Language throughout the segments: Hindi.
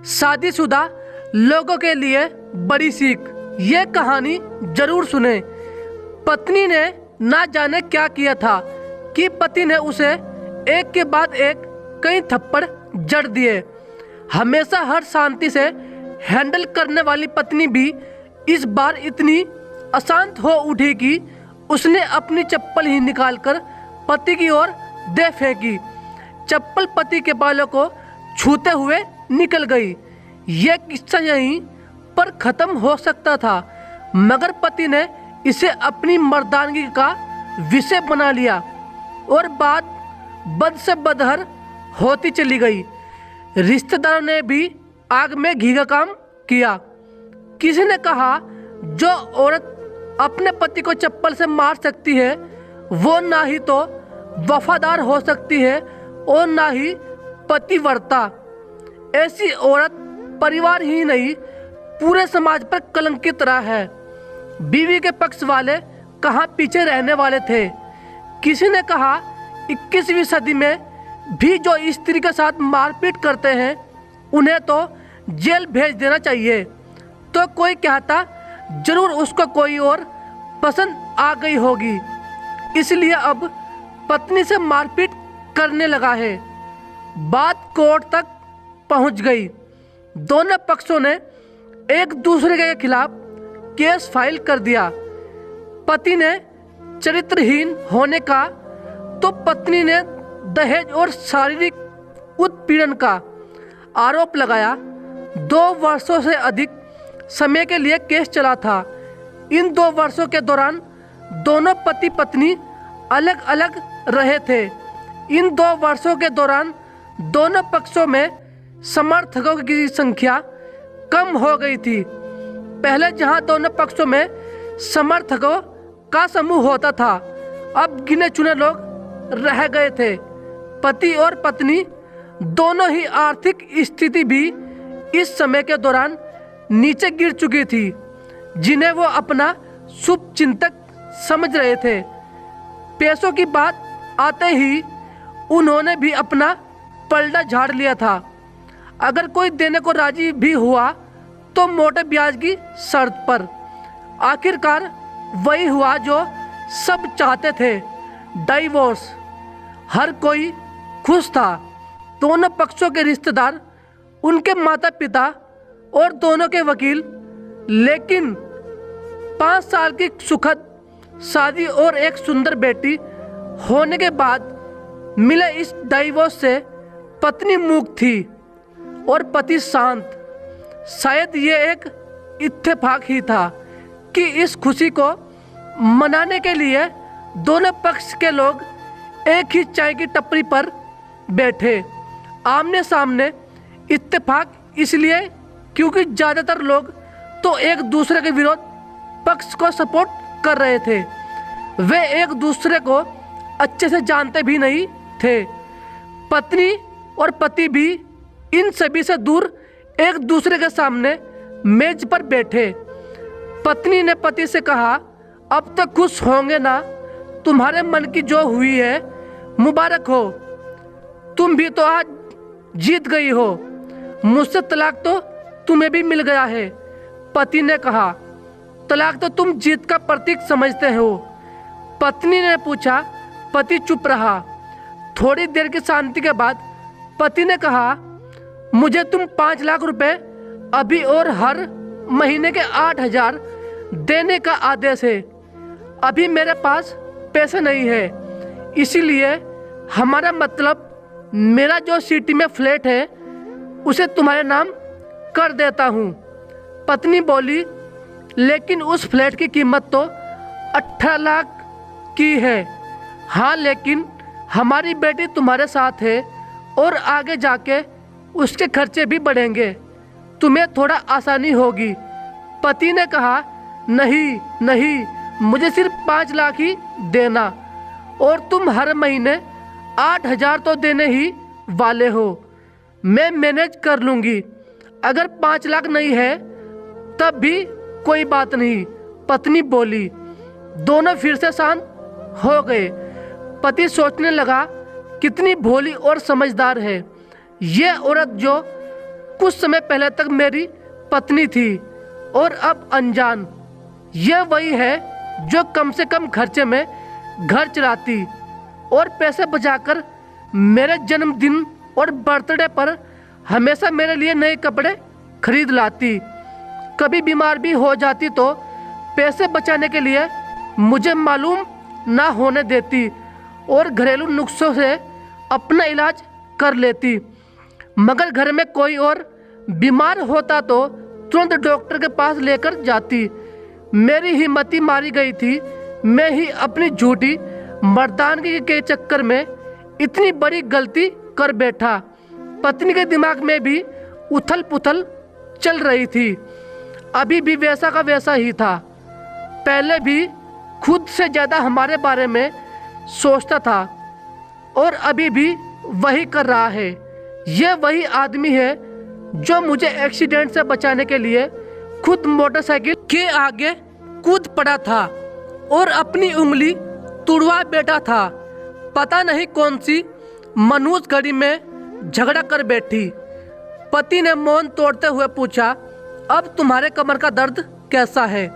शादीशुदा लोगों के लिए बड़ी सीख। ये कहानी जरूर सुने। पत्नी ने ना जाने क्या किया था कि पति ने उसे एक के बाद एक कई थप्पड़ जड़ दिए। हमेशा हर शांति से हैंडल करने वाली पत्नी भी इस बार इतनी अशांत हो उठी कि उसने अपनी चप्पल ही निकालकर पति की ओर दे फेंकी। चप्पल पति के बालों को छूते हुए निकल गई। यह किस्सा यहीं पर खत्म हो सकता था, मगर पति ने इसे अपनी मर्दानगी का विषय बना लिया और बात बद से बदहर होती चली गई। रिश्तेदारों ने भी आग में घी का काम किया। किसी ने कहा, जो औरत अपने पति को चप्पल से मार सकती है वो ना ही तो वफादार हो सकती है और ना ही पतिव्रता। ऐसी औरत परिवार ही नहीं पूरे समाज पर कलंकित रहा है। बीवी के पक्ष वाले कहाँ पीछे रहने वाले थे। किसी ने कहा, 21वीं सदी में भी जो स्त्री के साथ मारपीट करते हैं उन्हें तो जेल भेज देना चाहिए। तो कोई कहता, जरूर उसको कोई और पसंद आ गई होगी, इसलिए अब पत्नी से मारपीट करने लगा है। बात कोर्ट तक पहुंच गई। दोनों पक्षों ने एक दूसरे के खिलाफ केस फाइल कर दिया। पति ने चरित्रहीन होने का तो पत्नी ने दहेज और शारीरिक उत्पीड़न का आरोप लगाया। 2 वर्षों से अधिक समय के लिए केस चला था। इन 2 वर्षों के दौरान दोनों पति पत्नी अलग अलग रहे थे। इन 2 वर्षों के दौरान दोनों पक्षों में समर्थकों की संख्या कम हो गई थी। पहले जहां दोनों पक्षों में समर्थकों का समूह होता था, अब गिने चुने लोग रह गए थे। पति और पत्नी दोनों ही आर्थिक स्थिति भी इस समय के दौरान नीचे गिर चुकी थी, जिन्हें वो अपना शुभ चिंतक समझ रहे थे। पैसों की बात आते ही उन्होंने भी अपना पलड़ा झाड़ लिया था। अगर कोई देने को राजी भी हुआ तो मोटे ब्याज की शर्त पर। आखिरकार वही हुआ जो सब चाहते थे, डाइवोर्स। हर कोई खुश था। दोनों पक्षों के रिश्तेदार, उनके माता पिता और दोनों के वकील। लेकिन 5 साल की सुखद शादी और एक सुंदर बेटी होने के बाद मिले इस डाइवोर्स से पत्नी मूक थी और पति शांत। शायद ये एक इत्तेफाक ही था कि इस खुशी को मनाने के लिए दोनों पक्ष के लोग एक ही चाय की टपरी पर बैठे, आमने सामने। इत्तेफाक इसलिए क्योंकि ज़्यादातर लोग तो एक दूसरे के विरोध पक्ष को सपोर्ट कर रहे थे। वे एक दूसरे को अच्छे से जानते भी नहीं थे। पत्नी और पति भी इन सभी से दूर एक दूसरे के सामने मेज पर बैठे। पत्नी ने पति से कहा, अब तक खुश होंगे ना? तुम्हारे मन की जो हुई है मुबारक हो। तुम भी तो आज जीत गई हो। मुझसे तलाक तो तुम्हें भी मिल गया है। पति ने कहा, तलाक तो तुम जीत का प्रतीक समझते हो। पत्नी ने पूछा। पति चुप रहा। थोड़ी देर की शांति के बाद पति ने कहा, मुझे तुम 5 लाख रुपए अभी और हर महीने के 8,000 देने का आदेश है। अभी मेरे पास पैसे नहीं है, इसीलिए हमारा मतलब मेरा जो सिटी में फ्लैट है उसे तुम्हारे नाम कर देता हूँ। पत्नी बोली, लेकिन उस फ्लैट की कीमत तो 18 लाख की है। हाँ, लेकिन हमारी बेटी तुम्हारे साथ है और आगे जाके उसके खर्चे भी बढ़ेंगे, तुम्हें थोड़ा आसानी होगी। पति ने कहा, नहीं नहीं, मुझे सिर्फ 5 लाख ही देना और तुम हर महीने 8,000 तो देने ही वाले हो। मैं मैनेज कर लूँगी। अगर 5 लाख नहीं है तब भी कोई बात नहीं, पत्नी बोली। दोनों फिर से शांत हो गए। पति सोचने लगा, कितनी भोली और समझदार है ये औरत जो कुछ समय पहले तक मेरी पत्नी थी और अब अनजान। ये वही है जो कम से कम खर्चे में घर चलाती और पैसे बचाकर मेरे जन्मदिन और बर्थडे पर हमेशा मेरे लिए नए कपड़े खरीद लाती। कभी बीमार भी हो जाती तो पैसे बचाने के लिए मुझे मालूम ना होने देती और घरेलू नुस्खों से अपना इलाज कर लेती। मगर घर में कोई और बीमार होता तो तुरंत डॉक्टर के पास लेकर जाती। मेरी हिम्मत मारी गई थी। मैं ही अपनी झूठी मर्दानगी के चक्कर में इतनी बड़ी गलती कर बैठा। पत्नी के दिमाग में भी उथल पुथल चल रही थी। अभी भी वैसा का वैसा ही था। पहले भी खुद से ज़्यादा हमारे बारे में सोचता था और अभी भी वही कर रहा है। ये वही आदमी है जो मुझे एक्सीडेंट से बचाने के लिए खुद मोटरसाइकिल के आगे कूद पड़ा था और अपनी उंगली तुड़वा बैठा था। पता नहीं कौन सी मनुष्य घड़ी में झगड़ा कर बैठी। पति ने मौन तोड़ते हुए पूछा, अब तुम्हारे कमर का दर्द कैसा है?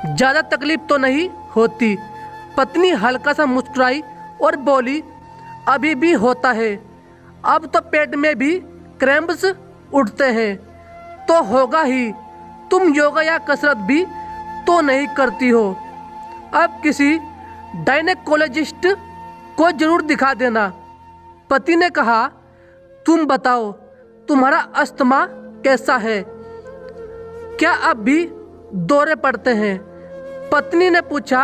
ज़्यादा तकलीफ तो नहीं होती? पत्नी हल्का सा मुस्कुराई और बोली, अभी भी होता है। अब तो पेट में भी क्रैम्प्स उठते हैं। तो होगा ही। तुम योगा या कसरत भी तो नहीं करती हो। अब किसी गायनेकोलॉजिस्ट को जरूर दिखा देना। पति ने कहा, तुम बताओ तुम्हारा अस्थमा कैसा है? क्या अब भी दौरे पड़ते हैं? पत्नी ने पूछा,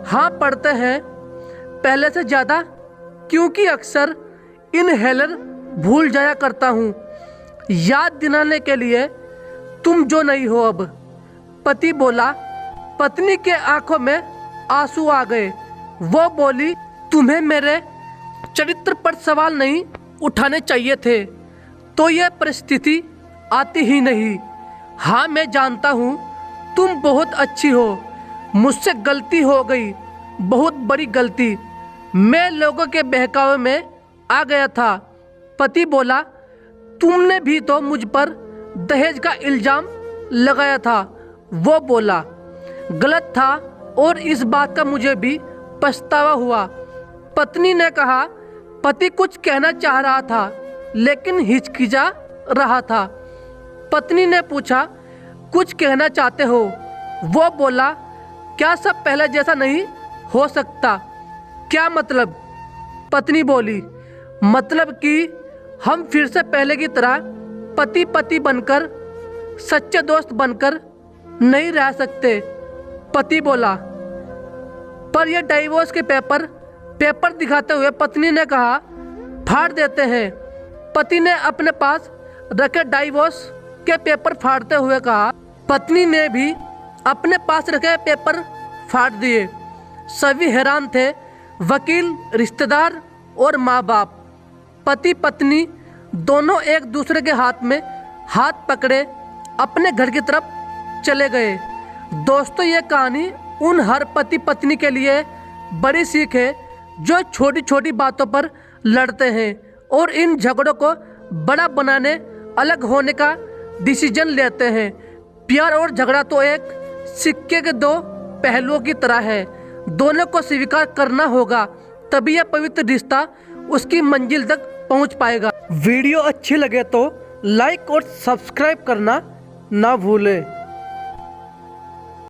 हाँ पड़ते हैं, पहले से ज़्यादा, क्योंकि अक्सर इनहेलर भूल जाया करता हूँ याद दिलाने के लिए तुम जो नहीं हो अब। पति बोला। पत्नी के आंखों में आंसू आ गए। वो बोली, तुम्हें मेरे चरित्र पर सवाल नहीं उठाने चाहिए थे तो यह परिस्थिति आती ही नहीं। हाँ मैं जानता हूँ तुम बहुत अच्छी हो। मुझसे गलती हो गई, बहुत बड़ी गलती। मैं लोगों के बहकावे में आ गया था। पति बोला, तुमने भी तो मुझ पर दहेज का इल्ज़ाम लगाया था। वो बोला, गलत था और इस बात का मुझे भी पछतावा हुआ। पत्नी ने कहा। पति कुछ कहना चाह रहा था लेकिन हिचकिचा रहा था। पत्नी ने पूछा, कुछ कहना चाहते हो? वो बोला, क्या सब पहले जैसा नहीं हो सकता? क्या मतलब? पत्नी बोली, मतलब कि हम फिर से पहले की तरह पति पति बनकर, सच्चे दोस्त बनकर नहीं रह सकते। पति बोला, पर यह डाइवोर्स के पेपर दिखाते हुए पत्नी ने कहा, फाड़ देते हैं। पति ने अपने पास रखे डाइवोर्स के पेपर फाड़ते हुए कहा। पत्नी ने भी अपने पास रखे पेपर फाड़ दिए। सभी हैरान थे, वकील, रिश्तेदार और माँ बाप। पति पत्नी दोनों एक दूसरे के हाथ में हाथ पकड़े अपने घर की तरफ चले गए। दोस्तों, ये कहानी उन हर पति पत्नी के लिए बड़ी सीख है जो छोटी छोटी बातों पर लड़ते हैं और इन झगड़ों को बड़ा बनाने, अलग होने का डिसीजन लेते हैं। प्यार और झगड़ा तो एक सिक्के के दो पहलुओं की तरह है। दोनों को स्वीकार करना होगा, तभी यह पवित्र रिश्ता उसकी मंजिल तक पहुंच पाएगा। वीडियो अच्छी लगे तो लाइक और सब्सक्राइब करना ना भूलें।